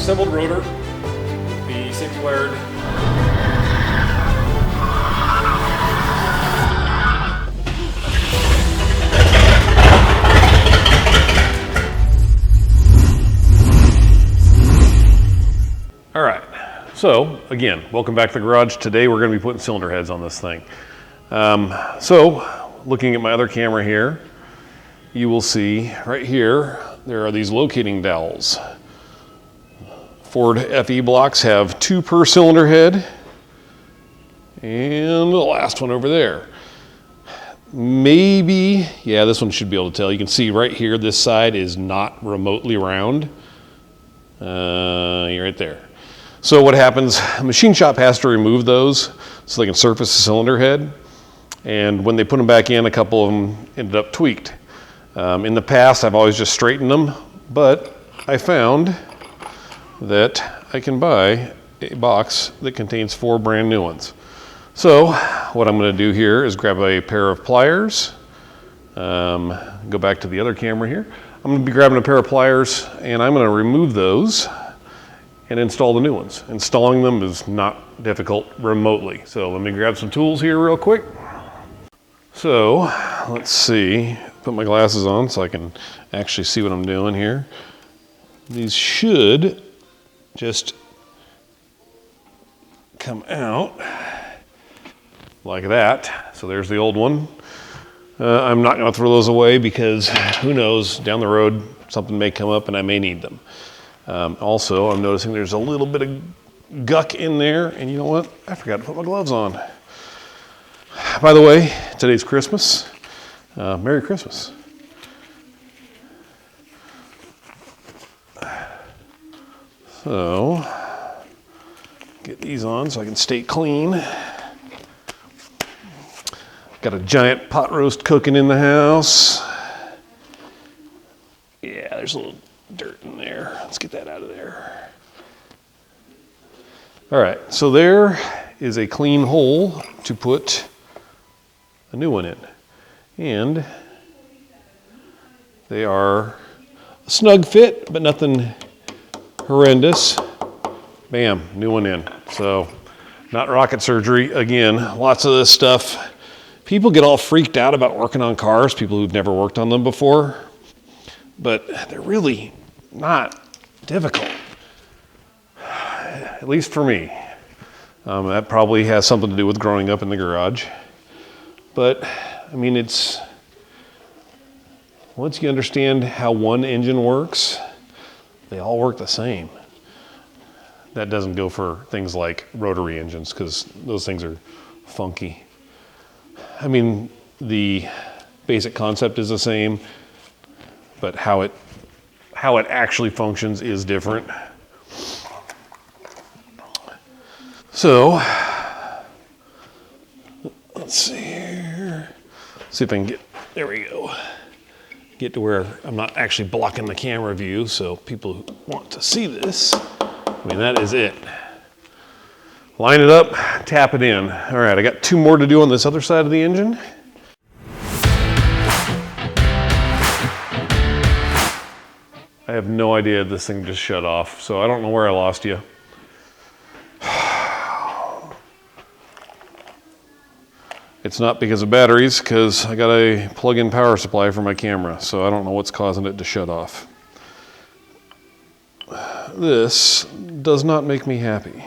assembled rotor, the safety wired. All right, so again, welcome back to the garage. Today we're going to be putting cylinder heads on this thing. So looking at my other camera here, you will see right here, there are these locating dowels. Ford FE blocks have 2 per cylinder head, and the last one over there. Maybe, yeah, this one should be able to tell. You can see right here, this side is not remotely round. You're right there. So what happens, a machine shop has to remove those so they can surface the cylinder head. And when they put them back in, a couple of them ended up tweaked. In the past, I've always just straightened them, but I found that I can buy a box that contains 4 brand new ones. So what I'm going to do here is grab a pair of pliers, go back to the other camera here. I'm going to be grabbing a pair of pliers and I'm going to remove those and install the new ones. Installing them is not difficult remotely. So let me grab some tools here real quick. So let's see, put my glasses on so I can actually see what I'm doing here. These should just come out like that. So there's the old one. I'm not going to throw those away because who knows, down the road something may come up and I may need them. Also, I'm noticing there's a little bit of guck in there, and you know what? I forgot to put my gloves on. By the way, today's Christmas. Merry Christmas. So, get these on so I can stay clean. Got a giant pot roast cooking in the house. Yeah, there's a little dirt in there. Let's get that out of there. All right, so there is a clean hole to put a new one in. And they are a snug fit, but nothing horrendous. Bam, new one in. So not rocket surgery. Again, lots of this stuff. People get all freaked out about working on cars, people who've never worked on them before, but they're really not difficult, at least for me. That probably has something to do with growing up in the garage. But, I mean, it's, once you understand how one engine works, they all work the same. That doesn't go for things like rotary engines, because those things are funky. I mean, the basic concept is the same, but how it actually functions is different. So, let's see here. See if I can get, there we go. Get to where I'm not actually blocking the camera view, so people who want to see this, I mean, that is it. Line it up, tap it in. All right, I got 2 more to do on this other side of the engine. I have no idea this thing just shut off, so I don't know where I lost you. It's not because of batteries, because I got a plug-in power supply for my camera, so I don't know what's causing it to shut off. This does not make me happy.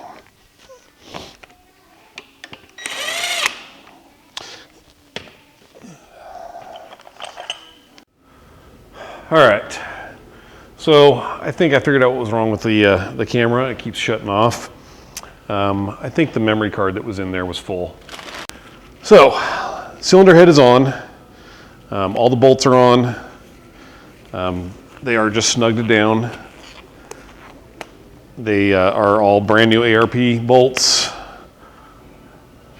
All right, so I think I figured out what was wrong with the camera. It keeps shutting off. I think the memory card that was in there was full. So, cylinder head is on. All the bolts are on. They are just snugged down. They are all brand new ARP bolts.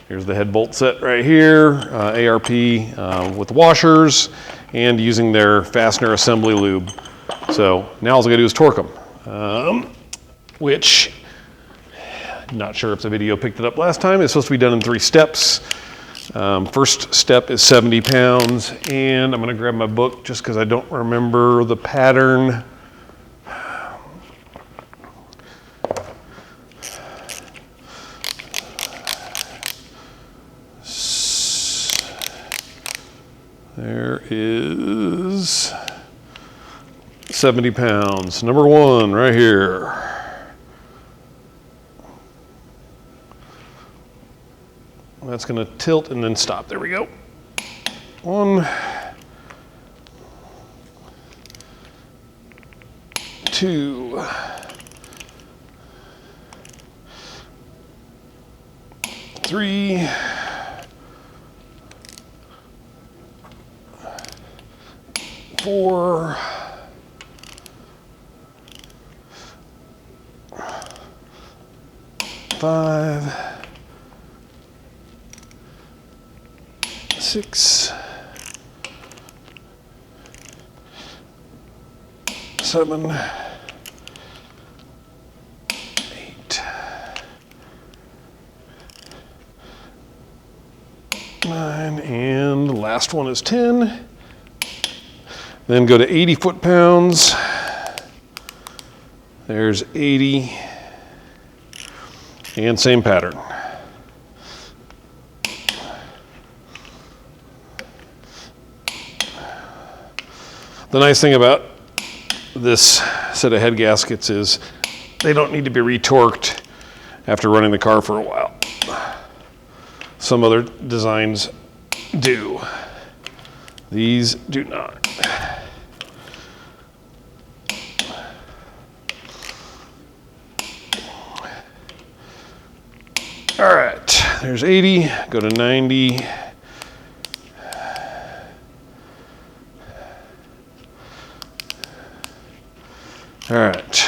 Here's the head bolt set right here, ARP with washers and using their fastener assembly lube. So now all I gotta do is torque them, which, not sure if the video picked it up last time. It's supposed to be done in 3 steps. First step is 70 pounds, and I'm gonna grab my book just because I don't remember the pattern. There is 70 pounds. Number one right here. That's going to tilt and then stop. There we go. 1, 2, 3, 4, 5, 6, 7, 8, 9, and the last one is 10. Then go to 80 foot-pounds. There's 80, and same pattern. The nice thing about this set of head gaskets is they don't need to be retorqued after running the car for a while. Some other designs do. These do not. All right, there's 80, go to 90. All right.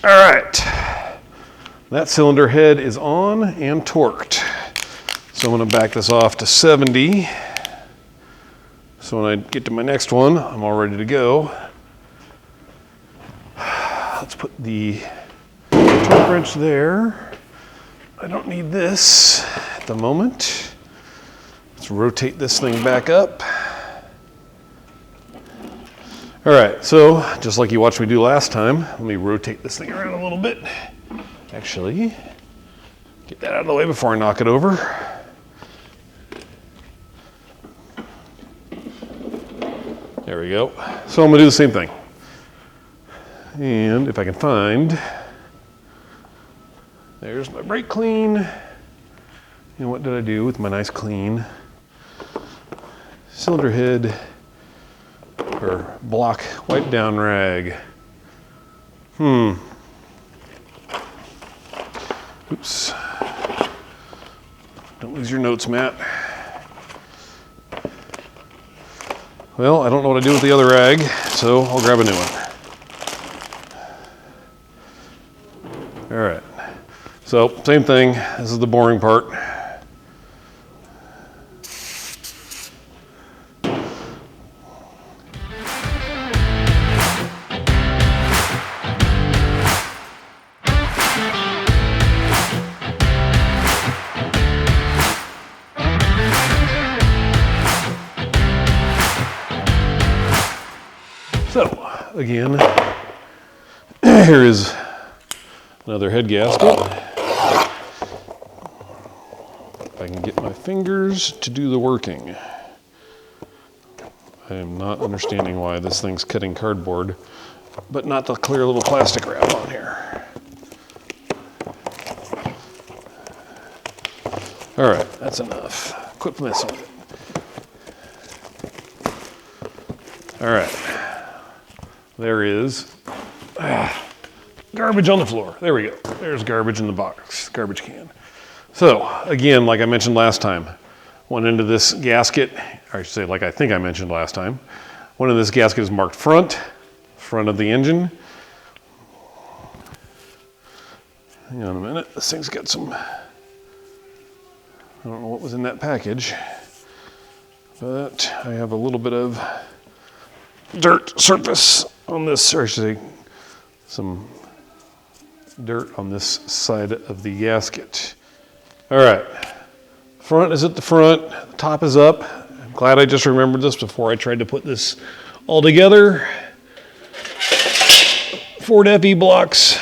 All right, that cylinder head is on and torqued. So I'm gonna back this off to 70. So when I get to my next one, I'm all ready to go. Let's put the torque wrench there. I don't need this at the moment. Let's rotate this thing back up. All right, so just like you watched me do last time, let me rotate this thing around a little bit. Actually, get that out of the way before I knock it over. There we go. So I'm gonna do the same thing. And if I can find, there's my brake clean. And what did I do with my nice clean cylinder head or block wipe down rag? Oops. Don't lose your notes, Matt. Well, I don't know what to do with the other rag, so I'll grab a new one. All right. So, same thing. This is the boring part. So, again, here is another head gasket. If I can get my fingers to do the working. I am not understanding why this thing's cutting cardboard, but not the clear little plastic wrap on here. All right, that's enough. Quit messing with it. All right. There is garbage on the floor. There we go. There's garbage in the box, garbage can. So again, like I mentioned last time, one end of this gasket, or I should say like I think I mentioned last time, one end of this gasket is marked front of the engine. Hang on a minute, this thing's got some, I don't know what was in that package. but I have a little bit of dirt surface on this, or I should say some dirt on this side of the gasket. All right, front is at the front, the top is up. I'm glad I just remembered this before I tried to put this all together. Ford FE blocks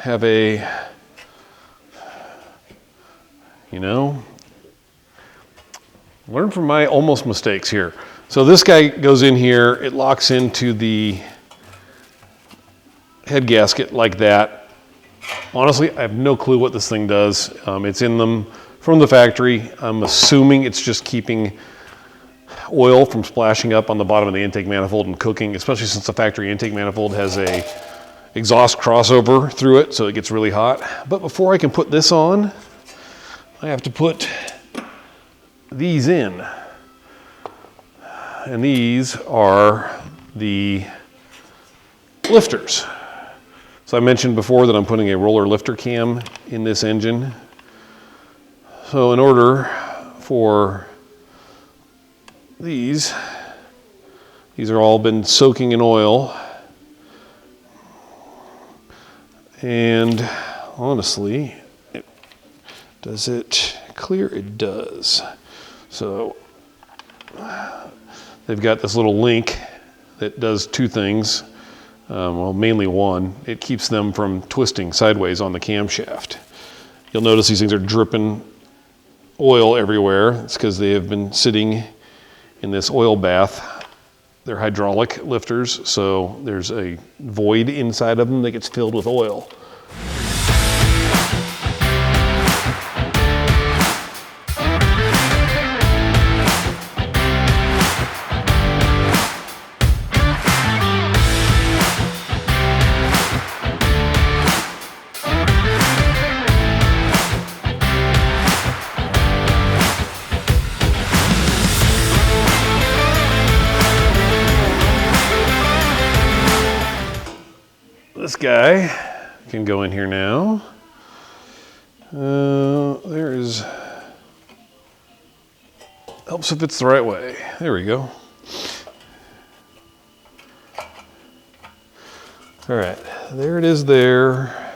have a, learn from my almost mistakes here. So this guy goes in here, it locks into the head gasket like that. Honestly, I have no clue what this thing does. It's in them from the factory. I'm assuming it's just keeping oil from splashing up on the bottom of the intake manifold and cooking, especially since the factory intake manifold has a exhaust crossover through it, so it gets really hot. But before I can put this on, I have to put these in. And these are the lifters. So I mentioned before that I'm putting a roller lifter cam in this engine. So in order for these are all been soaking in oil. And honestly, does it clear? It does. So they've got this little link that does two things. Well, mainly one. It keeps them from twisting sideways on the camshaft. You'll notice these things are dripping oil everywhere. It's because they have been sitting in this oil bath. They're hydraulic lifters, so there's a void inside of them that gets filled with oil. This guy can go in here now. There is, helps if it's the right way. There we go. All right, there it is there.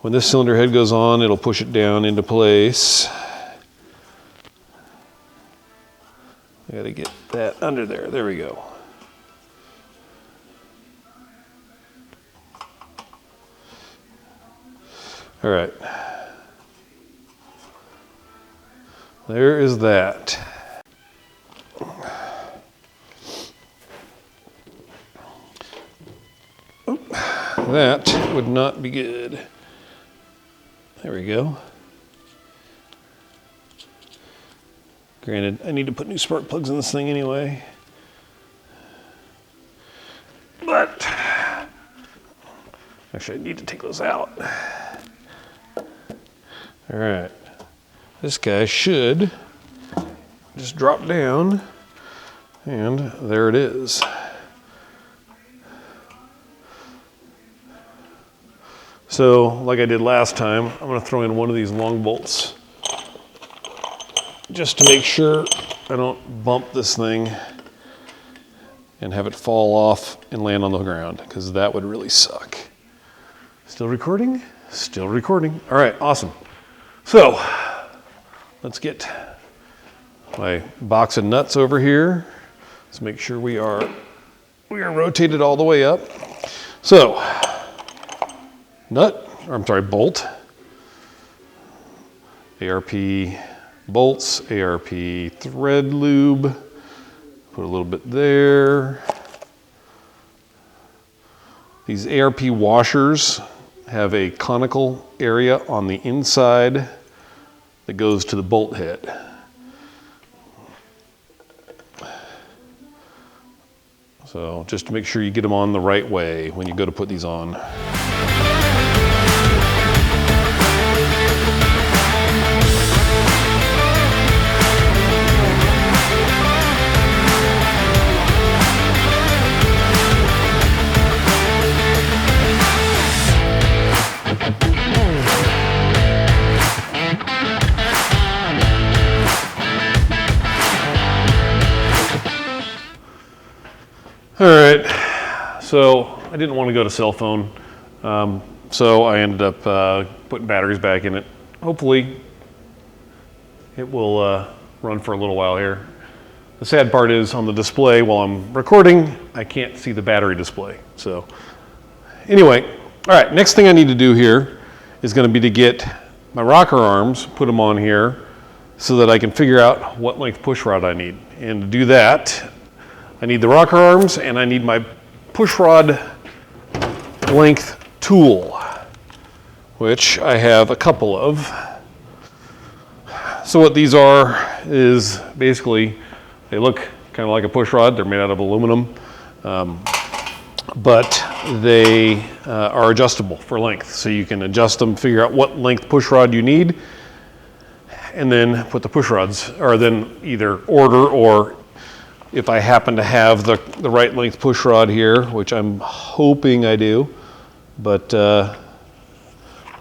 When this cylinder head goes on, it'll push it down into place. I gotta get that under there. There we go. All right, there is that. That would not be good. There we go. Granted, I need to put new spark plugs in this thing anyway. But, actually I need to take those out. All right, this guy should just drop down, and there it is. So, like I did last time, I'm gonna throw in one of these long bolts just to make sure I don't bump this thing and have it fall off and land on the ground, because that would really suck. Still recording? Still recording. All right, awesome. So, let's get my box of nuts over here. Let's make sure we are rotated all the way up. So, bolt, ARP bolts, ARP thread lube, put a little bit there. These ARP washers have a conical area on the inside that goes to the bolt head. So just to make sure you get them on the right way when you go to put these on. All right, so I didn't want to go to cell phone, so I ended up putting batteries back in it. Hopefully it will run for a little while here. The sad part is on the display while I'm recording, I can't see the battery display. So anyway, all right, next thing I need to do here is going to be to get my rocker arms, put them on here so that I can figure out what length push rod I need. And to do that, I need the rocker arms and I need my push rod length tool, which I have a couple of. So what these are is basically, they look kind of like a push rod. They're made out of aluminum, but they are adjustable for length. So you can adjust them, figure out what length push rod you need, and then put the push rods, or then either order, or if I happen to have the right length push rod here, which I'm hoping I do, but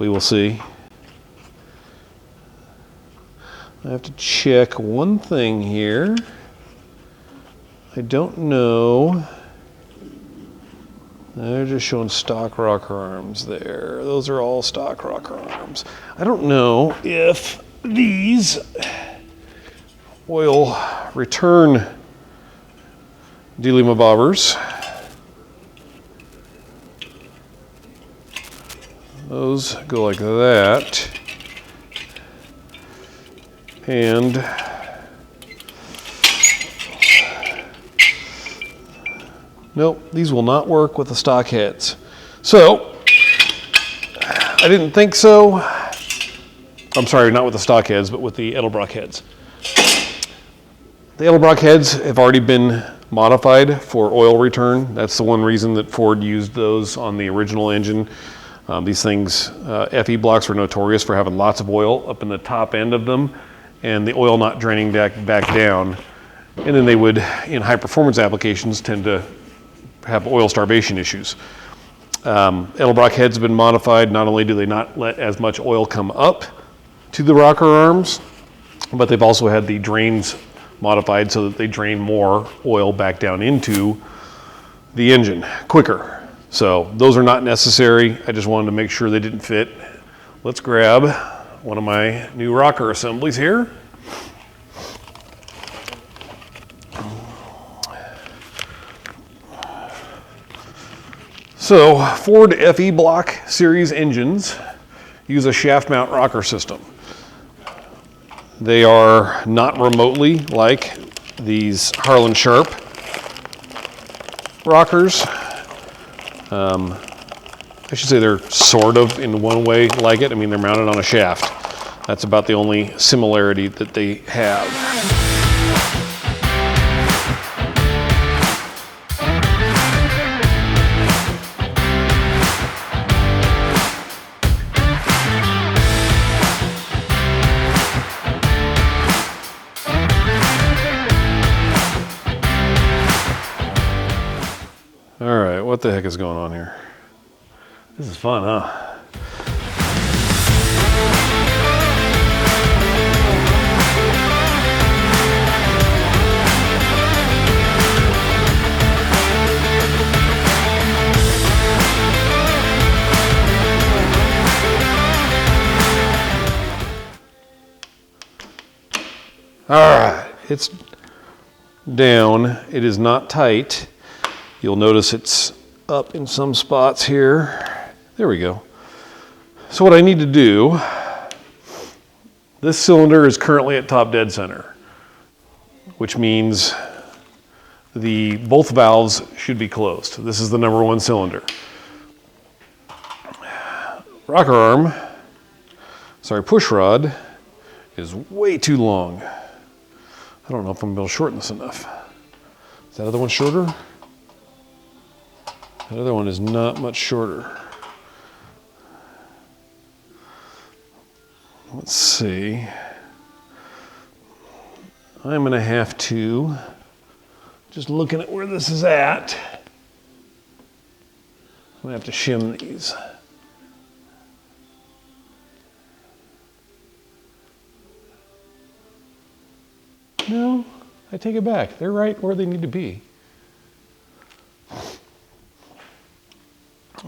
we will see. I have to check one thing here. I don't know. They're just showing stock rocker arms there. Those are all stock rocker arms. I don't know if these oil return dealy bobbers, those go like that, and nope, these will not work with the stock heads. So I didn't think so. I'm sorry, not with the stock heads, but with the Edelbrock heads. The Edelbrock heads have already been modified for oil return. That's the one reason that Ford used those on the original engine. These things, FE blocks, were notorious for having lots of oil up in the top end of them, and the oil not draining back down. And then they would, in high performance applications, tend to have oil starvation issues. Edelbrock heads have been modified. Not only do they not let as much oil come up to the rocker arms, but they've also had the drains modified so that they drain more oil back down into the engine quicker. So those are not necessary. I just wanted to make sure they didn't fit. Let's grab one of my new rocker assemblies here. So Ford FE block series engines use a shaft mount rocker system. They are not remotely like these Harlan Sharp rockers. I should say they're sort of in one way like it. I mean, they're mounted on a shaft. That's about the only similarity that they have. All right, what the heck is going on here? This is fun, huh? All right, it's down. It is not tight. You'll notice it's up in some spots here. There we go. So what I need to do, this cylinder is currently at top dead center, which means both valves should be closed. This is the number one cylinder. Rocker arm, push rod is way too long. I don't know if I'm going to shorten this enough. Is that other one shorter? That other one is not much shorter. Let's see. I'm going to have to, just looking at where this is at, I'm going to have to shim these. No, I take it back. They're right where they need to be.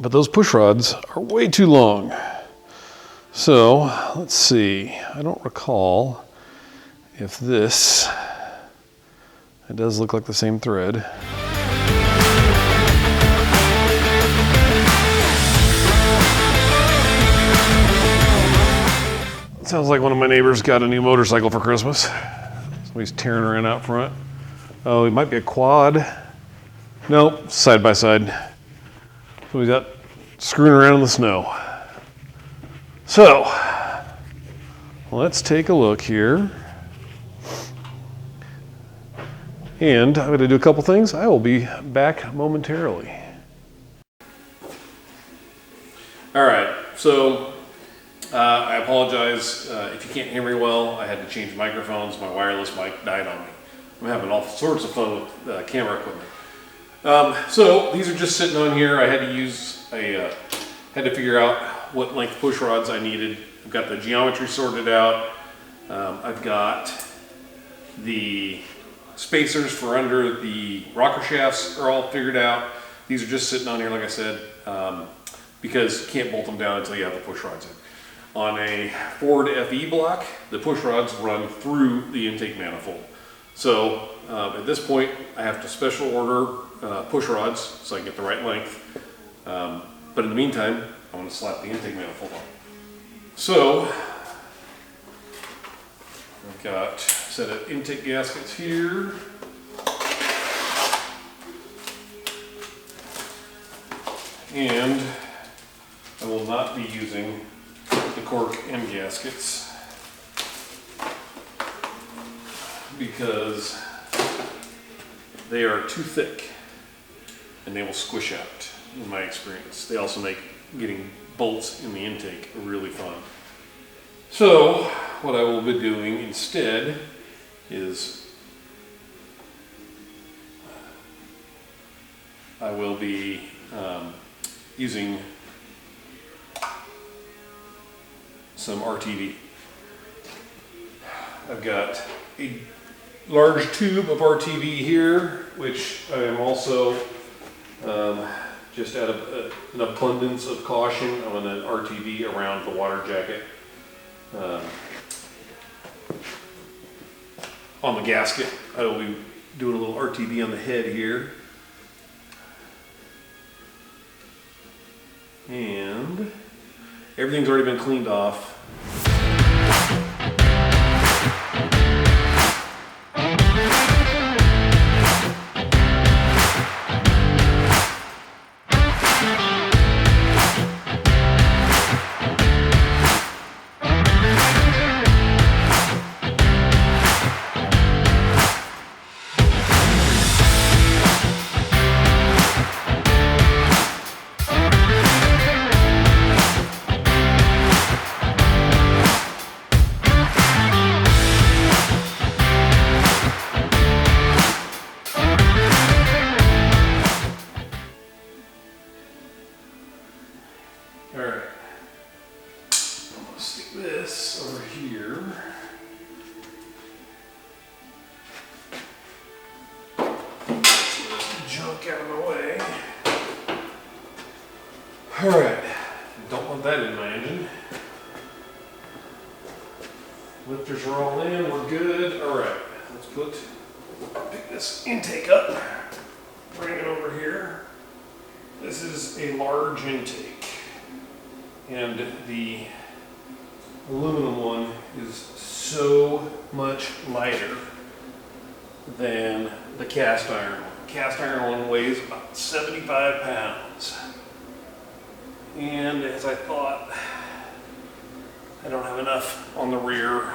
but those push rods are way too long. So let's see, I don't recall if this, it does look like the same thread. Sounds like one of my neighbors got a new motorcycle for Christmas. Somebody's tearing around out front. Oh, it might be a quad. Nope, side by side. Somebody's got screwing around in the snow. So, let's take a look here. And I'm going to do a couple things. I will be back momentarily. All right, so I apologize if you can't hear me well. I had to change microphones. My wireless mic died on me. I'm having all sorts of fun with camera equipment. So these are just sitting on here. I had to figure out what length push rods I needed. I've got the geometry sorted out. I've got the spacers for under the rocker shafts are all figured out. These are just sitting on here, like I said, because you can't bolt them down until you have the push rods in. On a Ford FE block, the push rods run through the intake manifold. So at this point, I have to special order push rods so I can get the right length. But in the meantime, I want to slap the intake manifold on. So I've got a set of intake gaskets here. And I will not be using the cork end gaskets because they are too thick and they will squish out, in my experience. They also make getting bolts in the intake really fun. So what I will be doing instead is I will be using some RTV. I've got a large tube of RTV here, which I am also just out of an abundance of caution, I'm going to RTV around the water jacket on the gasket. I will be doing a little RTV on the head here. And everything's already been cleaned off. Alright, I'm going to stick this over here. Get junk out of the way. Alright, don't want that in my engine. Lifters are all in, we're good. Alright, let's pick this intake up, bring it over here. This is a large intake. And the aluminum one is so much lighter than the cast iron one. The cast iron one weighs about 75 pounds. And as I thought, I don't have enough on the rear.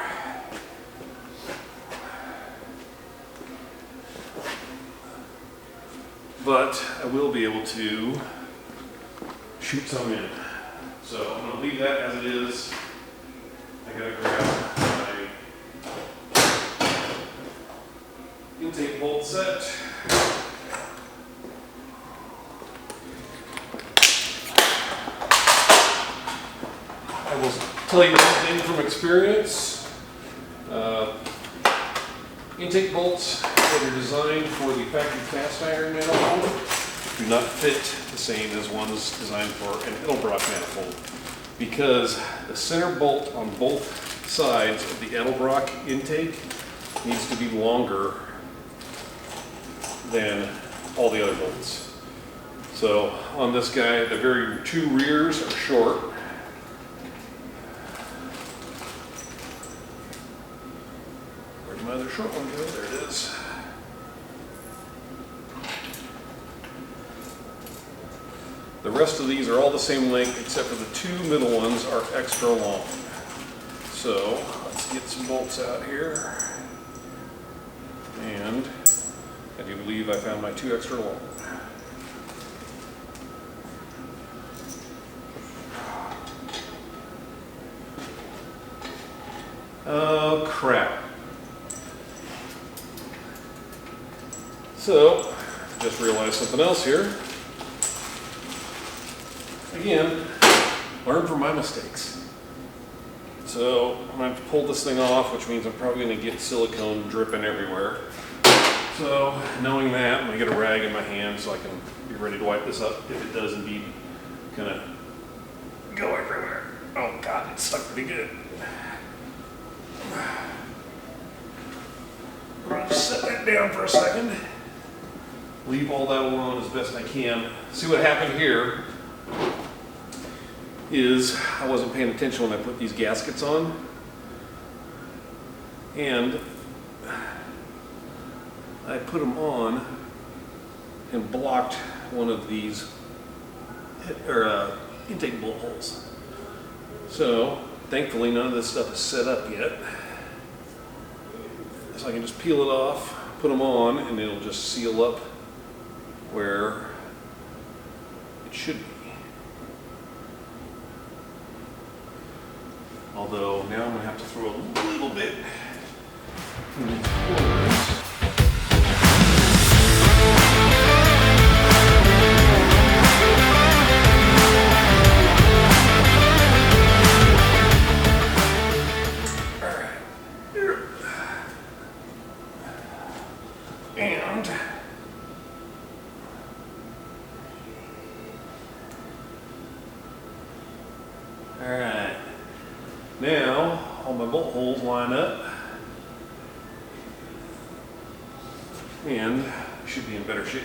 But I will be able to shoot some in. So I'm going to leave that as it is. I gotta grab my intake bolt set. I will tell you one thing from experience. Intake bolts that are designed for the factory cast iron manifold do not fit the same as ones designed for an Edelbrock manifold, because the center bolt on both sides of the Edelbrock intake needs to be longer than all the other bolts. So on this guy, the two rears are short. Where'd my other short one go? There it is. The rest of these are all the same length, except for the two middle ones are extra long. So let's get some bolts out here. And I do believe I found my two extra long. Oh crap. So, just realized something else here. Again, learn from my mistakes. So I'm gonna have to pull this thing off, which means I'm probably gonna get silicone dripping everywhere. So knowing that, I'm gonna get a rag in my hand so I can be ready to wipe this up if it does indeed kind of go everywhere. Oh God, it's stuck pretty good. I'm gonna set that down for a second. Leave all that alone as best I can. See what happened here is I wasn't paying attention when I put these gaskets on, and I put them on and blocked one of these intake bolt holes. So thankfully none of this stuff is set up yet, so I can just peel it off, put them on, and it'll just seal up where it should be. Although now I'm going to have to throw a little bit in these corners. Alright, here. And alright. Now, all my bolt holes line up, and I should be in better shape.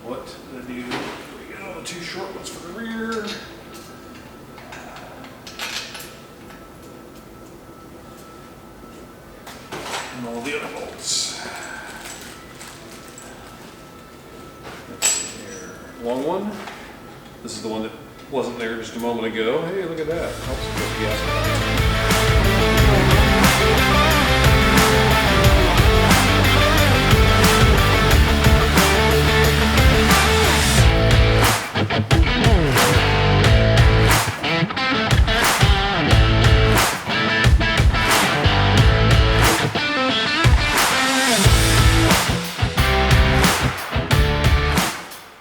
What did I do? Here we go, the two short ones for the rear. And all the other bolts. Let's see here. Long one. This is the one that wasn't there just a moment ago. Hey, look at that. Helps with the gas.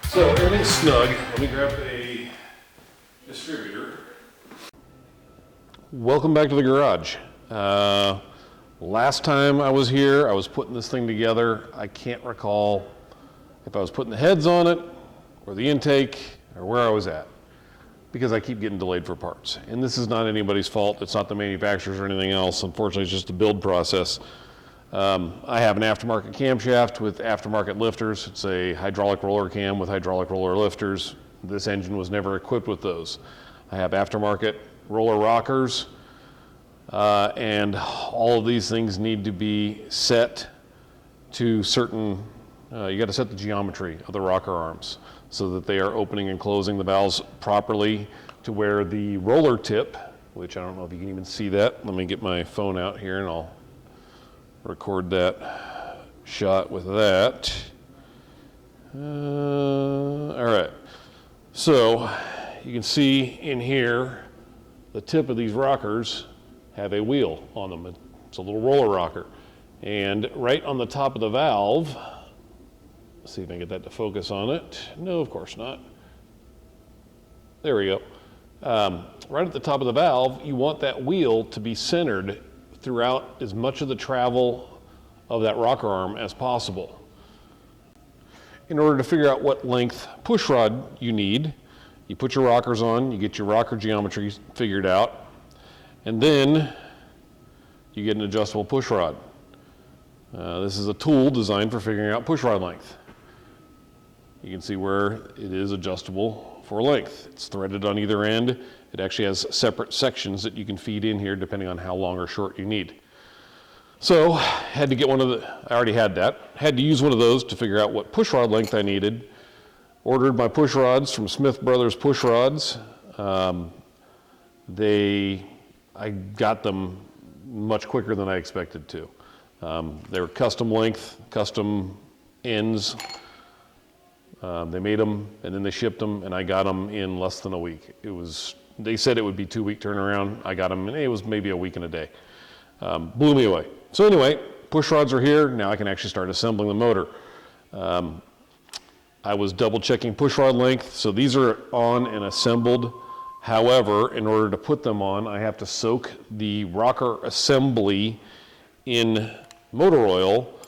So everything's snug. Let me grab a distributor. Welcome back to the garage. Last time I was here, I was putting this thing together. I can't recall if I was putting the heads on it or the intake or where I was at, because I keep getting delayed for parts. And this is not anybody's fault. It's not the manufacturer's or anything else. Unfortunately, it's just a build process. I have an aftermarket camshaft with aftermarket lifters. It's a hydraulic roller cam with hydraulic roller lifters. This engine was never equipped with those. I have aftermarket roller rockers, and all of these things need to be set to certain, you got to set the geometry of the rocker arms so that they are opening and closing the valves properly to where the roller tip, which I don't know if you can even see that. Let me get my phone out here and I'll record that shot with that. All right, so you can see in here the tip of these rockers have a wheel on them. It's a little roller rocker, and right on the top of the valve, let's see if I can get that to focus on it. No, of course not. There we go. Right at the top of the valve, you want that wheel to be centered throughout as much of the travel of that rocker arm as possible. in order to figure out what length push rod you need, you put your rockers on, you get your rocker geometry figured out, and then you get an adjustable push rod. This is a tool designed for figuring out push rod length. You can see where it is adjustable for length. It's threaded on either end. It actually has separate sections that you can feed in here depending on how long or short you need. So, had to get one of the, I already had that. Had to use one of those to figure out what push rod length I needed. Ordered my push rods from Smith Brothers Push Rods. I got them much quicker than I expected to. They were custom length, custom ends. They made them and then they shipped them, and I got them in less than a week. They said it would be 2-week turnaround. I got them and it was maybe a week and a day. Blew me away. So anyway, push rods are here. Now I can actually start assembling the motor. I was double checking push rod length. So these are on and assembled. However, in order to put them on, I have to soak the rocker assembly in motor oil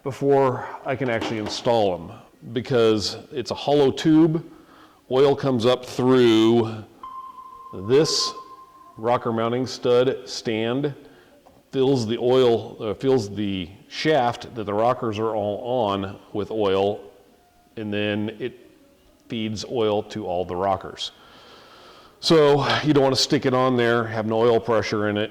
before I can actually install them, because it's a hollow tube. Oil comes up through this rocker mounting stud stand, fills the shaft that the rockers are all on with oil, and then it feeds oil to all the rockers. So you don't want to stick it on there, have no oil pressure in it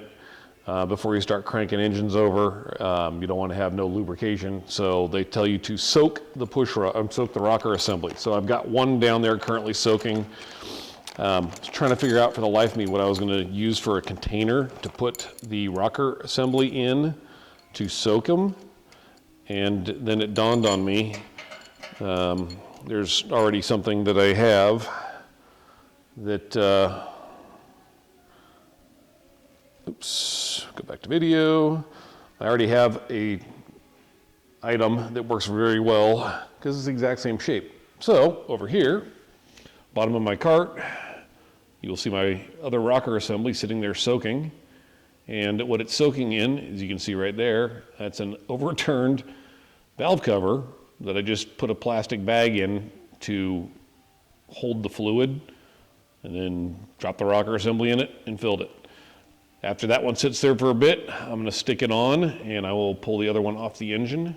before you start cranking engines over. You don't want to have no lubrication. So they tell you to soak the soak the rocker assembly. So I've got one down there currently soaking. Trying to figure out for the life of me what I was going to use for a container to put the rocker assembly in to soak them. And then it dawned on me, there's already something that I have that, oops, go back to video. I already have a item that works very well because it's the exact same shape. So over here, bottom of my cart, you'll see my other rocker assembly sitting there soaking. And what it's soaking in, as you can see right there, that's an overturned valve cover that I just put a plastic bag in to hold the fluid, and then drop the rocker assembly in it and filled it. After that one sits there for a bit, I'm going to stick it on and I will pull the other one off the engine.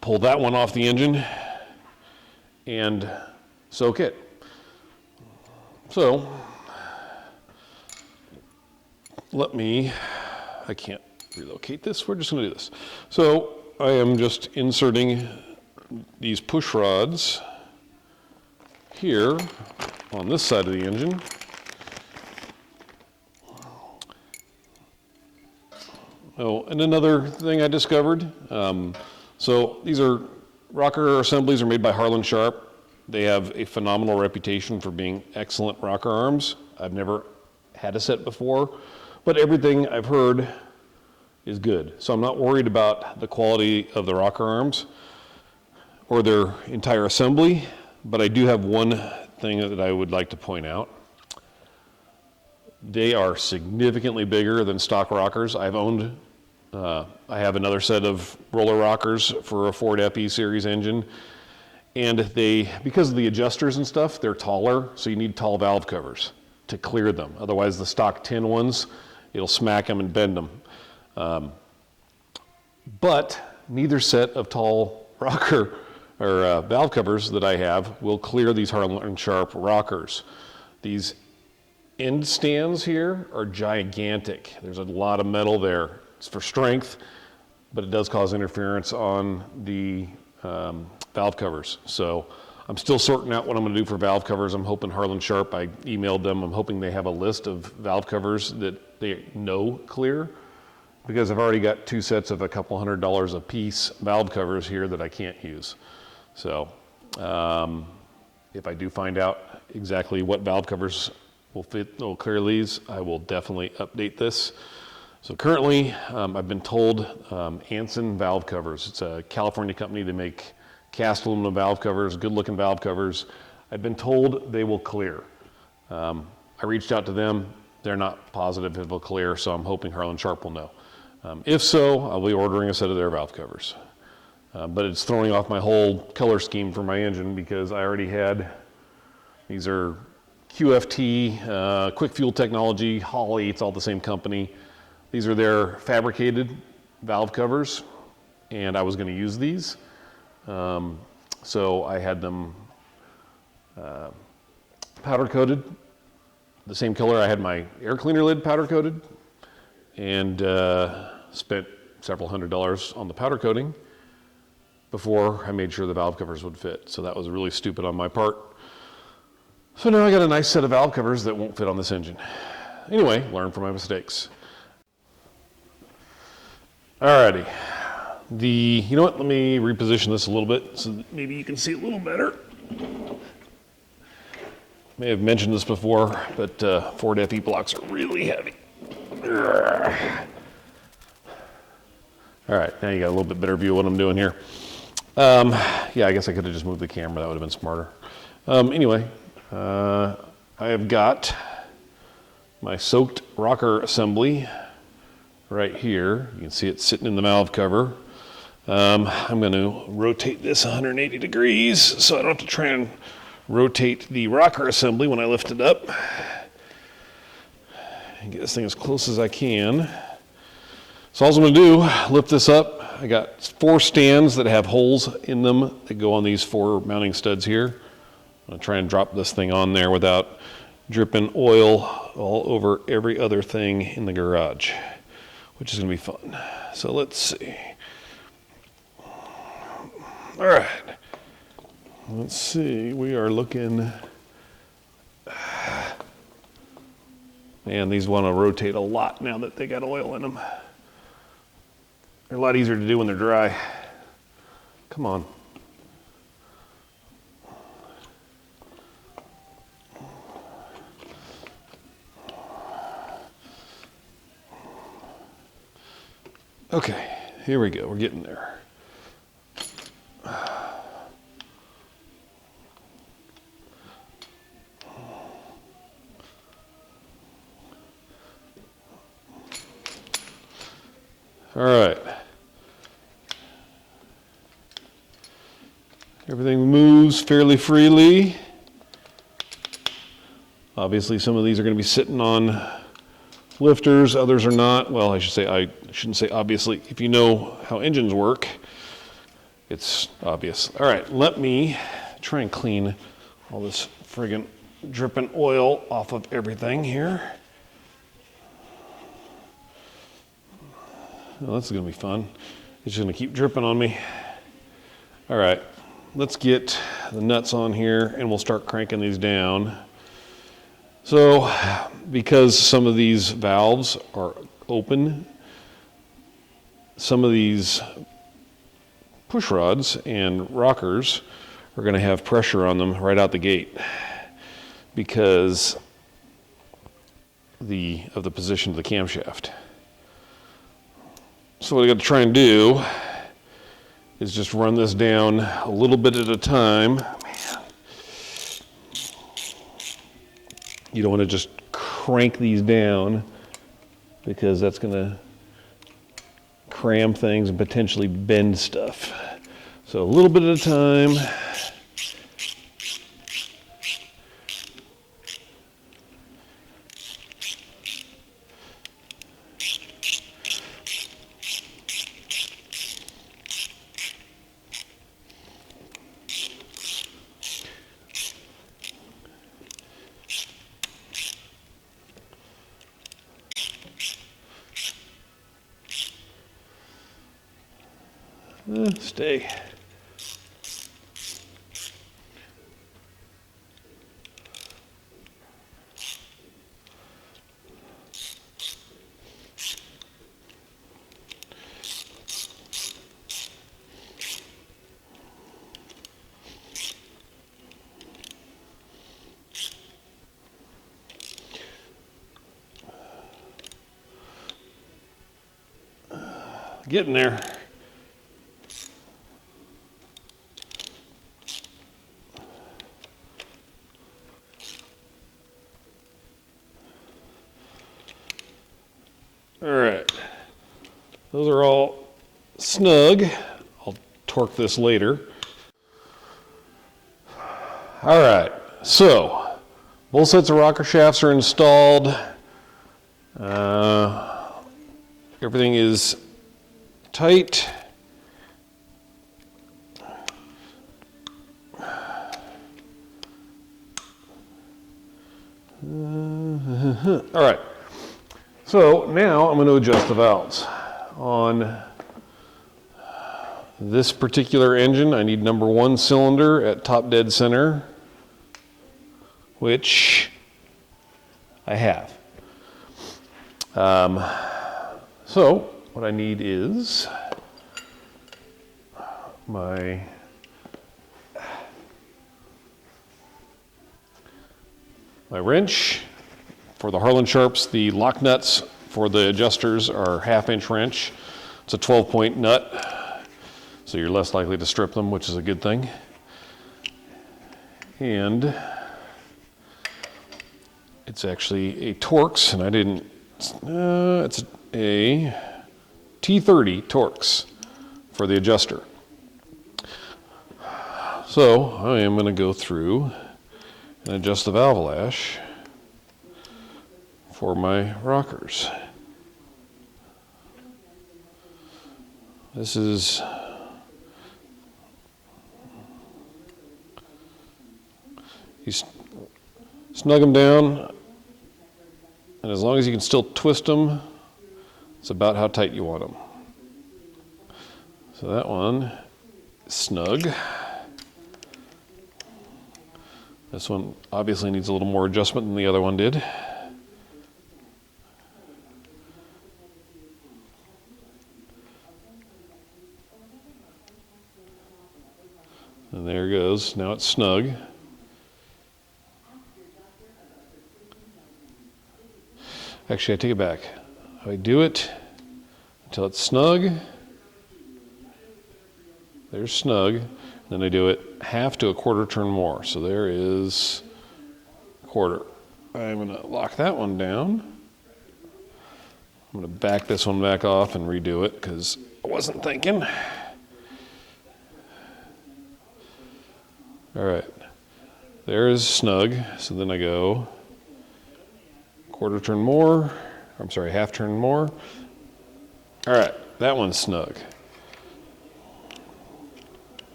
Pull that one off the engine and soak it. So, I can't relocate this, we're just going to do this. So, I am just inserting these push rods here on this side of the engine. Oh, and another thing I discovered, so these are rocker assemblies are made by Harlan Sharp. They have a phenomenal reputation for being excellent rocker arms. I've never had a set before, but everything I've heard is good. So I'm not worried about the quality of the rocker arms or their entire assembly, but I do have one thing that I would like to point out. They are significantly bigger than stock rockers. I have another set of roller rockers for a Ford FE series engine, and because of the adjusters and stuff, they're taller, so you need tall valve covers to clear them. Otherwise, the stock tin ones, it'll smack them and bend them. But neither set of tall rocker or valve covers that I have will clear these Harlan Sharp rockers. These end stands here are gigantic. There's a lot of metal there. It's for strength, but it does cause interference on the valve covers. So I'm still sorting out what I'm going to do for valve covers. I'm hoping Harlan Sharp, I emailed them, I'm hoping they have a list of valve covers that they know clear, because I've already got 2 sets of a couple $100 a piece valve covers here that I can't use. So if I do find out exactly what valve covers will clear these, I will definitely update this. So currently, I've been told Anson Valve Covers. It's a California company. They make cast aluminum valve covers, good-looking valve covers. I've been told they will clear. I reached out to them. They're not positive it will clear, so I'm hoping Harlan Sharp will know. If so, I'll be ordering a set of their valve covers. but it's throwing off my whole color scheme for my engine because I already had, these are QFT, Quick Fuel Technology, Holley, it's all the same company. These are their fabricated valve covers, and I was going to use these. So I had them powder coated, the same color I had my air cleaner lid powder coated, and spent several $100s on the powder coating before I made sure the valve covers would fit. So that was really stupid on my part. So now I got a nice set of valve covers that won't fit on this engine. Anyway, learn from my mistakes. Alrighty. You know what, let me reposition this a little bit so that maybe you can see a little better. May have mentioned this before, but Ford FE blocks are really heavy. All right, now you got a little bit better view of what I'm doing here. Yeah, I guess I could have just moved the camera. That would have been smarter. Anyway, I have got my soaked rocker assembly right here. You can see it sitting in the valve cover. I'm going to rotate this 180 degrees so I don't have to try and rotate the rocker assembly when I lift it up. And get this thing as close as I can. So all I'm going to do, lift this up. I got 4 stands that have holes in them that go on these 4 mounting studs here. I'm going to try and drop this thing on there without dripping oil all over every other thing in the garage, which is going to be fun. So let's see. All right. Let's see. We are looking. Man, these want to rotate a lot now that they got oil in them. They're a lot easier to do when they're dry. Come on. Okay, here we go. We're getting there. All right. Everything moves fairly freely. Obviously, some of these are going to be sitting on lifters, others are not. Well, I shouldn't say obviously. If you know how engines work, it's obvious. All right, let me try and clean all this friggin' dripping oil off of everything here. Well, this is gonna be fun. It's just gonna keep dripping on me. All right, let's get the nuts on here and we'll start cranking these down. So, because some of these valves are open, some of these push rods and rockers are going to have pressure on them right out the gate because of the position of the camshaft. So what I got to try and do is just run this down a little bit at a time. Man. You don't want to just crank these down because that's going to cram things and potentially bend stuff. So a little bit at a time. Stay. Getting there. All right, those are all snug. I'll torque this later. All right, so both sets of rocker shafts are installed. Everything is tight. All right, so now I'm going to adjust the valves. On this particular engine, I need number 1 cylinder at top dead center, which I have. So what I need is my wrench. For the Harlan Sharps, the lock nuts for the adjusters are 1/2-inch wrench. It's a 12-point nut, so you're less likely to strip them, which is a good thing. And it's actually a Torx, and I didn't, it's a T30 Torx for the adjuster. So I am going to go through and adjust the valve lash for my rockers. This is you snug them down, and as long as you can still twist them, it's about how tight you want them. So that one is snug. This one obviously needs a little more adjustment than the other one did. And there it goes. Now it's snug. Actually, I take it back. I do it until it's snug. There's snug. Then I do it 1/2 to 1/4 turn more. So there is 1/4. I'm going to lock that one down. I'm going to back this one back off and redo it because I wasn't thinking. All right, there is snug. So then I go 1/4 turn more. I'm sorry, 1/2 turn more. All right, that one's snug.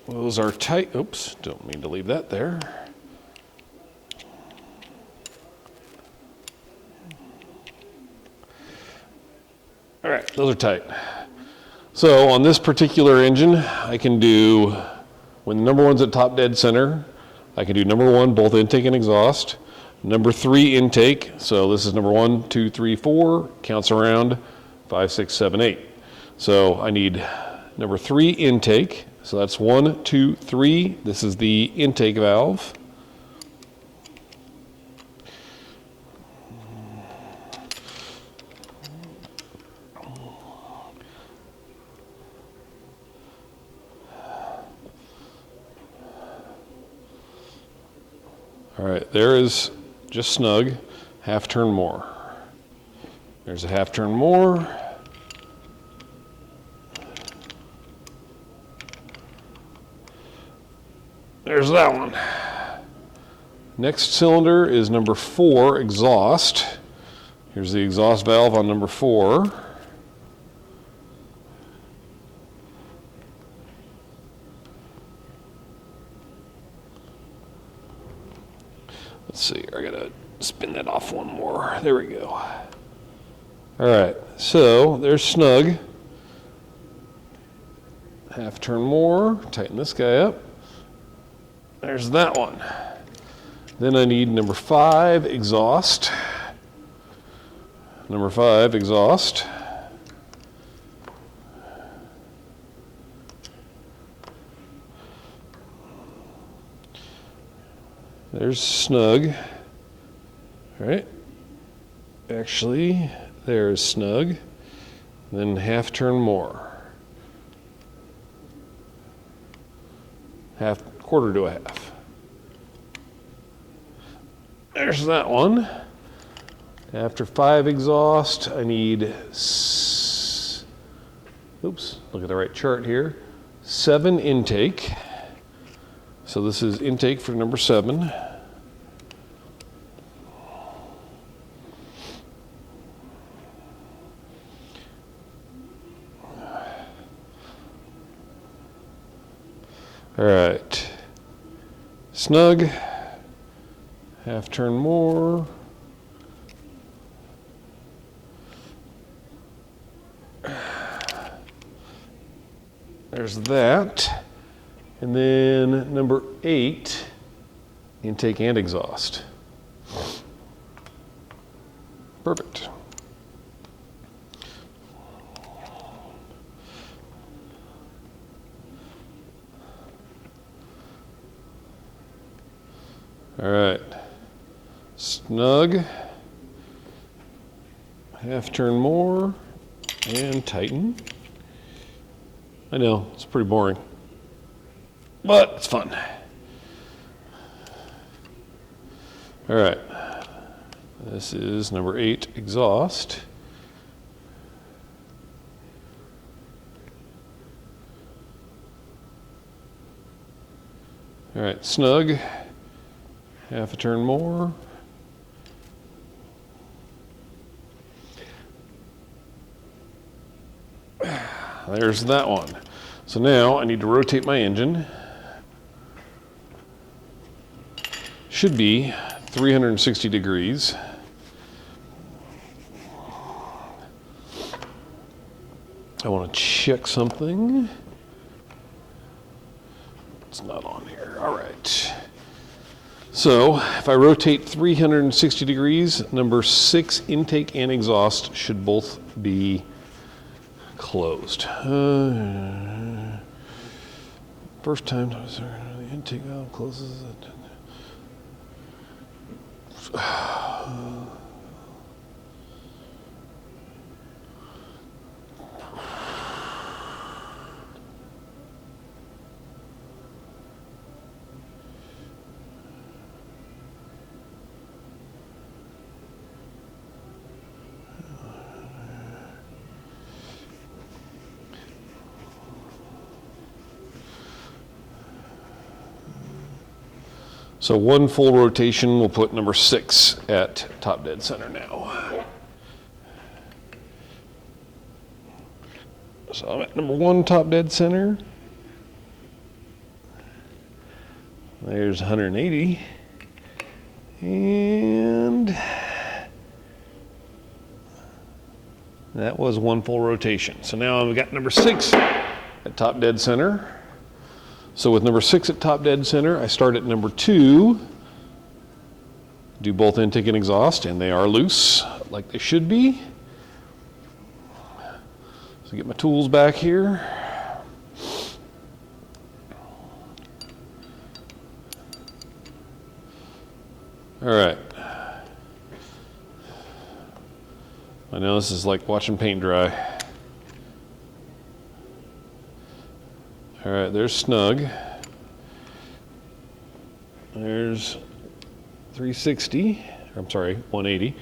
Those are tight. Oops, don't mean to leave that there. All right, those are tight. So on this particular engine, I can do, when the number 1's at top dead center, I can do number 1, both intake and exhaust. Number 3, intake. So this is number 1, 2, 3, 4, counts around, 5, 6, 7, 8. So I need number 3, intake. So that's 1, 2, 3. This is the intake valve. All right, there is just snug, 1/2 turn more. There's a 1/2 turn more. There's that one. Next cylinder is number 4, exhaust. Here's the exhaust valve on number 4. Let's see, I gotta spin that off one more. There we go. All right, so there's snug. 1/2 turn more, tighten this guy up. There's that one. Then I need number 5, exhaust. Number 5, exhaust. There's snug. All right. Actually, there's snug. Then 1/2 turn more. 1/4 to 1/2. There's that one. After 5 exhaust, I need oops, look at the right chart here. 7 intake. So this is intake for number 7. All right, snug, half turn more. There's that. And then number 8, intake and exhaust. Perfect. All right, snug, half turn more, and tighten. I know, it's pretty boring, but it's fun. All right, this is number 8, exhaust. All right, snug, half a turn more. There's that one. So now I need to rotate my engine. Should be 360 degrees. I want to check something. It's not on here. All right. So if I rotate 360 degrees, number 6 intake and exhaust should both be closed. First time the intake valve closes it. So one full rotation will put number 6 at top dead center now. So I'm at number 1 top dead center. There's 180. And that was one full rotation. So now I've got number 6 at top dead center. So with number 6 at top dead center, I start at number 2, do both intake and exhaust, and they are loose like they should be. So get my tools back here. All right. I know this is like watching paint dry. All right, there's snug. There's 360, I'm sorry, 180.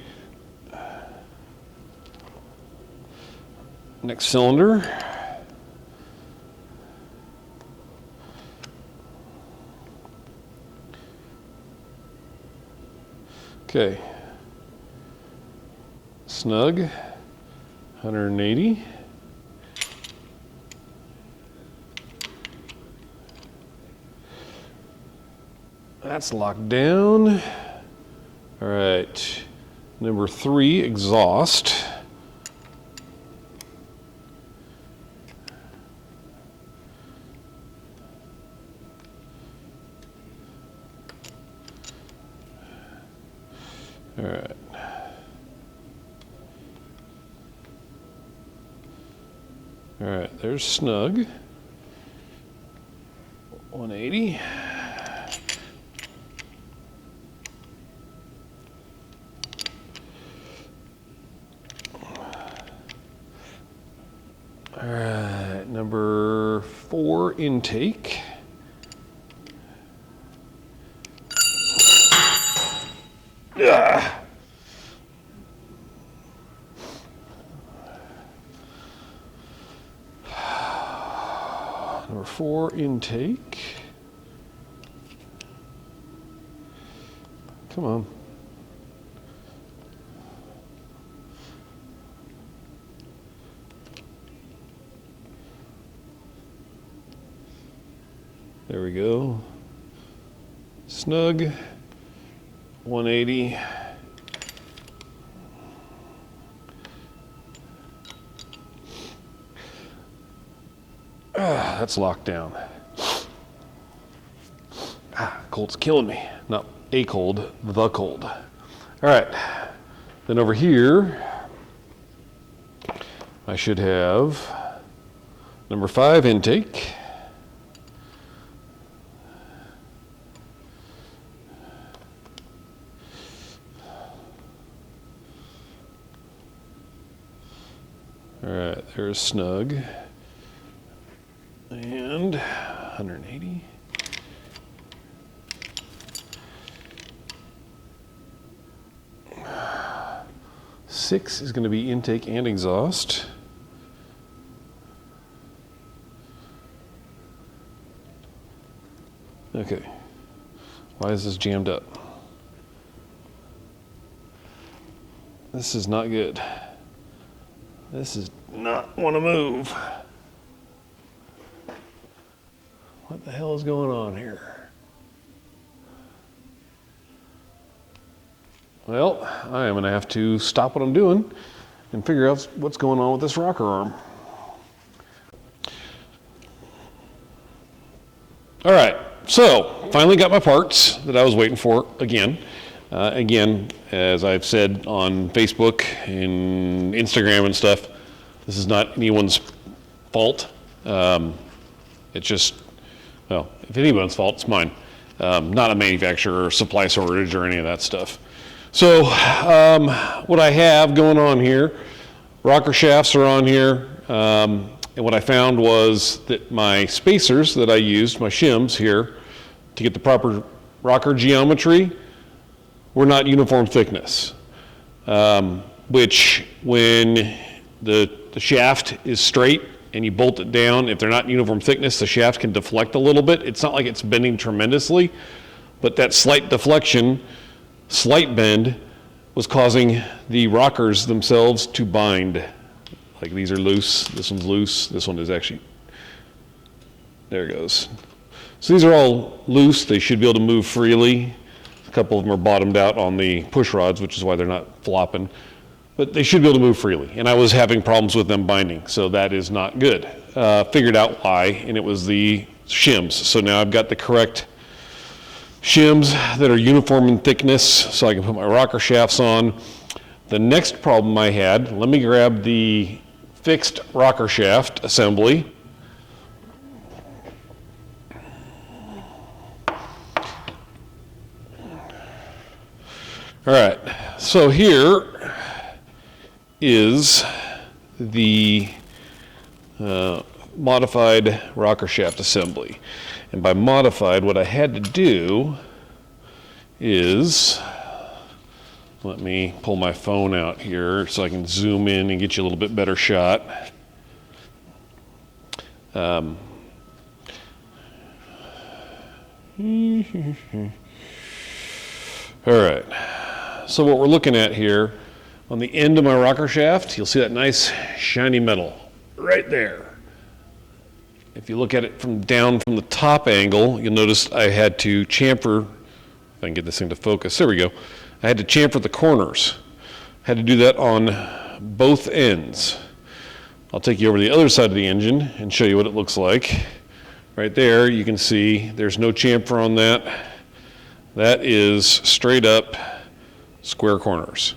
Next cylinder. Okay. Snug, 180. That's locked down. All right, number 3, exhaust. All right. All right, there's snug. 180. All right, number 4, intake. Number 4, intake. Come on. There we go. Snug. 180. That's locked down. Cold's killing me. Not a cold, the cold. All right. Then over here, I should have number 5 intake. All right, there's snug. And 180. Six is going to be intake and exhaust. Okay. Why is this jammed up? This is not good. This is not want to move. What the hell is going on here? Well, I am going to have to stop what I'm doing and figure out what's going on with this rocker arm. All right, so finally got my parts that I was waiting for again. Again, as I've said on Facebook and Instagram and stuff, this is not anyone's fault. It's just, well, if anyone's fault, it's mine. Not a manufacturer or supply shortage or any of that stuff. So what I have going on here, rocker shafts are on here. And what I found was that my spacers that I used, my shims here, to get the proper rocker geometry, were not uniform thickness. Which when the shaft is straight and you bolt it down, if they're not uniform thickness, the shaft can deflect a little bit. It's not like it's bending tremendously, but that slight deflection, slight bend, was causing the rockers themselves to bind. Like these are loose, this one's loose, this one is actually, there it goes. So these are all loose, they should be able to move freely. A couple of them are bottomed out on the push rods, which is why they're not flopping. But they should be able to move freely. And I was having problems with them binding, so that is not good. Figured out why, and it was the shims. So now I've got the correct shims that are uniform in thickness, so I can put my rocker shafts on. The next problem I had, let me grab the fixed rocker shaft assembly. All right, so here is the modified rocker shaft assembly. And by modified, what I had to do is, let me pull my phone out here so I can zoom in and get you a little bit better shot. All right, so what we're looking at here, on the end of my rocker shaft, you'll see that nice shiny metal right there. If you look at it from down from the top angle, you'll notice I had to chamfer, if I can get this thing to focus, there we go. I had to chamfer the corners. I had to do that on both ends. I'll take you over to the other side of the engine and show you what it looks like. Right there, you can see there's no chamfer on that. That is straight up square corners.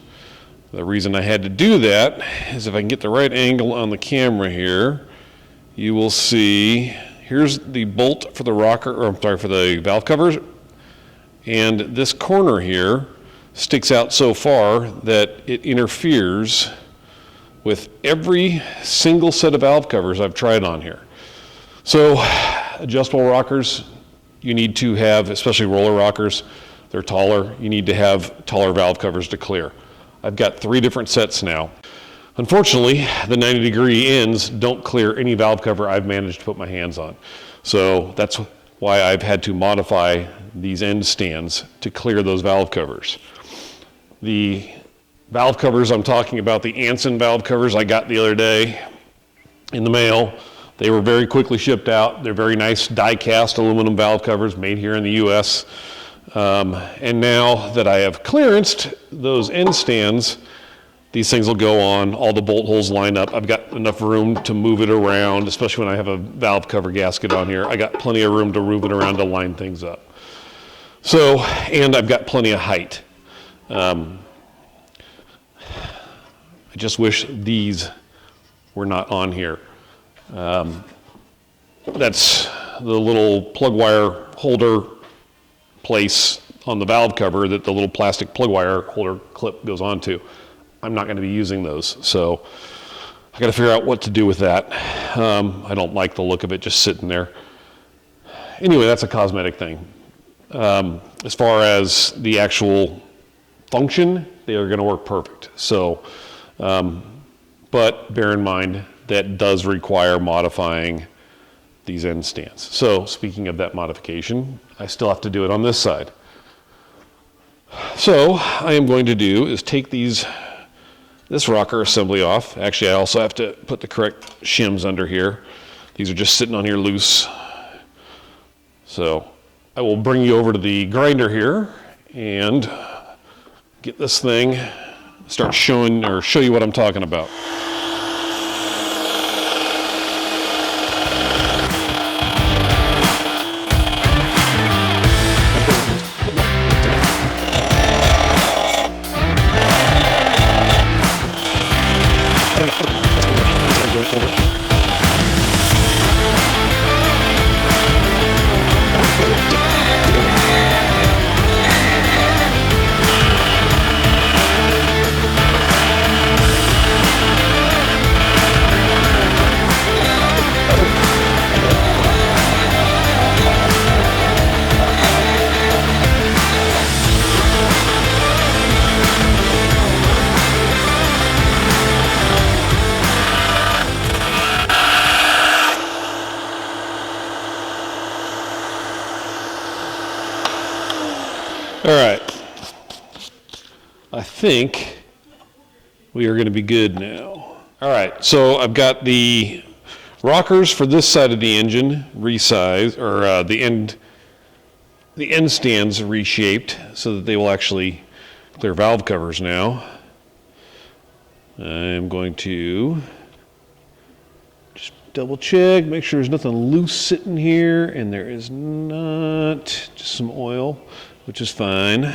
The reason I had to do that is if I can get the right angle on the camera here, you will see, here's the bolt for the rocker, or I'm sorry, for the valve covers, and this corner here sticks out so far that it interferes with every single set of valve covers I've tried on here. So adjustable rockers, you need to have, especially roller rockers, they're taller, you need to have taller valve covers to clear. I've got 3 different sets now. Unfortunately, the 90-degree ends don't clear any valve cover I've managed to put my hands on. So that's why I've had to modify these end stands to clear those valve covers. The valve covers I'm talking about, the Anson valve covers I got the other day in the mail, they were very quickly shipped out. They're very nice die-cast aluminum valve covers made here in the US. And now that I have clearanced those end stands, these things will go on, all the bolt holes line up. I've got enough room to move it around, especially when I have a valve cover gasket on here. I got plenty of room to move it around to line things up. So, and I've got plenty of height. I just wish these were not on here. That's the little plug wire holder place on the valve cover that the little plastic plug wire holder clip goes onto. I'm not going to be using those, so I got to figure out what to do with that. I don't like the look of it just sitting there. Anyway, that's a cosmetic thing. As far as the actual function, they are going to work perfect. So, but bear in mind that does require modifying these end stands. So speaking of that modification, I still have to do it on this side. So I am going to do is take this rocker assembly off. Actually, I also have to put the correct shims under here. These are just sitting on here loose. So I will bring you over to the grinder here and get this thing, start show you what I'm talking about. All right, I think we are going to be good now. All right, so I've got the rockers for this side of the engine resized, or the end stands reshaped so that they will actually clear valve covers now. I'm going to just double check, make sure there's nothing loose sitting here, and there is not, just some oil, which is fine.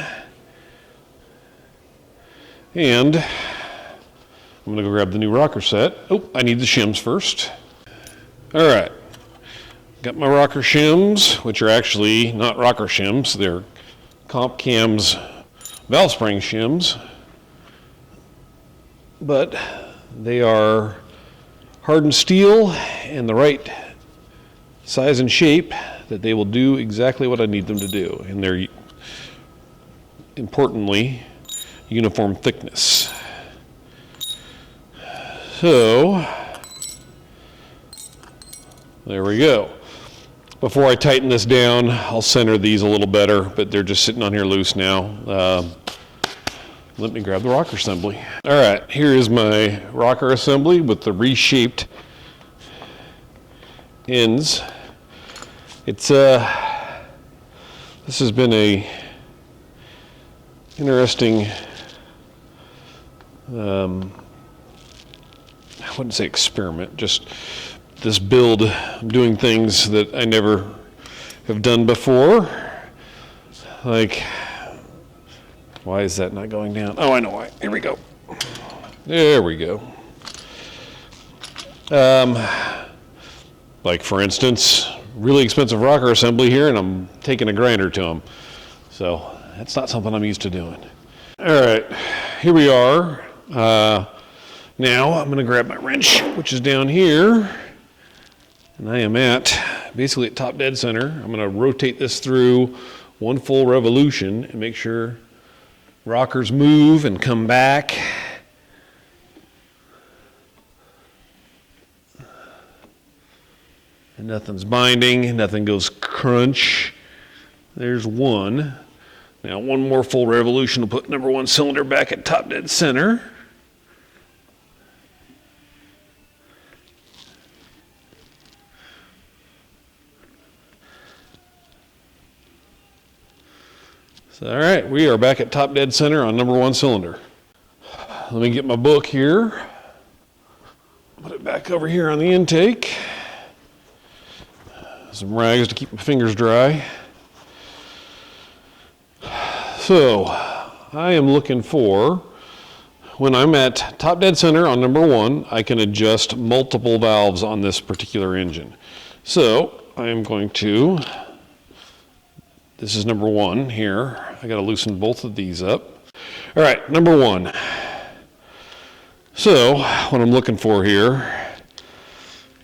And I'm going to go grab the new rocker set. Oh, I need the shims first. All right, got my rocker shims, which are actually not rocker shims. They're Comp Cam's valve spring shims, but they are hardened steel and the right size and shape that they will do exactly what I need them to do. And they're, importantly, uniform thickness. So there we go. Before I tighten this down, I'll center these a little better, but they're just sitting on here loose now. Let me grab the rocker assembly. All right, here is my rocker assembly with the reshaped ends. It's this has been a interesting, I wouldn't say experiment, just this build. I'm doing things that I never have done before. Like, why is that not going down? Oh, I know why. Here we go. There we go. Like, for instance, really expensive rocker assembly here, and I'm taking a grinder to them. So that's not something I'm used to doing. All right, here we are. Now I'm going to grab my wrench, which is down here, and I am basically at top dead center. I'm going to rotate this through one full revolution and make sure rockers move and come back. And nothing's binding, nothing goes crunch. There's one. Now one more full revolution will put number one cylinder back at top dead center. So, all right, we are back at top dead center on number one cylinder. Let me get my book here. Put it back over here on the intake. Some rags to keep my fingers dry. So, I am looking for, when I'm at top dead center on number one, I can adjust multiple valves on this particular engine. So, I am going to, this is number one here. I got to loosen both of these up. All right, number one. So, what I'm looking for here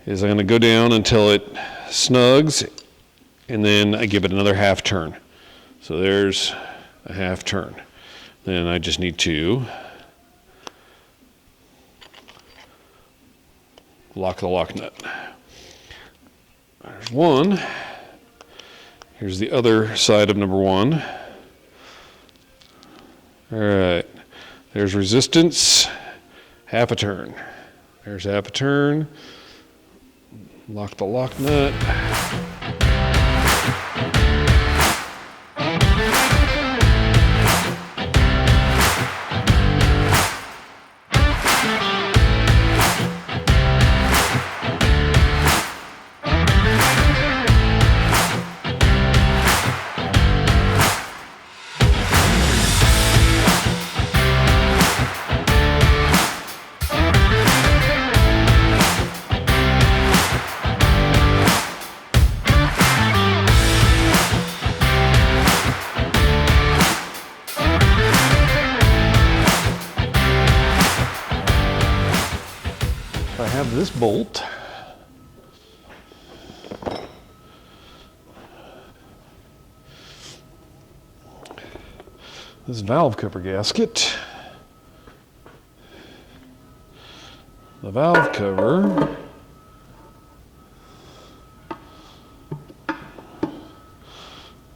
is I'm going to go down until it snugs, and then I give it another half turn. So there's a half turn. Then I just need to lock the lock nut. There's one. Here's the other side of number one. All right, there's resistance, half a turn. There's half a turn. Lock the lock nut. I have this bolt. This valve cover gasket. The valve cover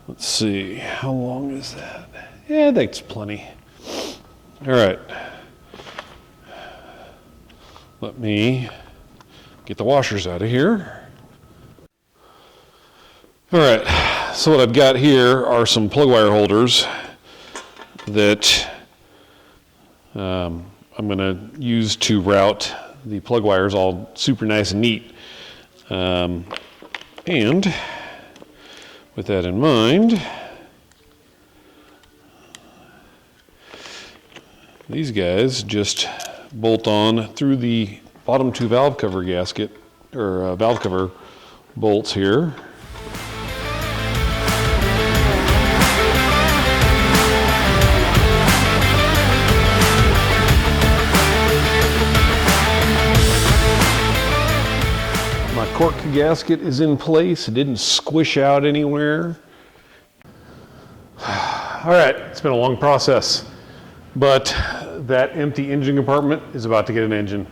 let's see, how long is that? Yeah, that's plenty. All right. Let me get the washers out of here. All right, so what I've got here are some plug wire holders that I'm going to use to route the plug wires all super nice and neat. And with that in mind, these guys just bolt on through the bottom two valve cover gasket, or valve cover bolts here. My cork gasket is in place. It didn't squish out anywhere. All right, it's been a long process, but that empty engine compartment is about to get an engine.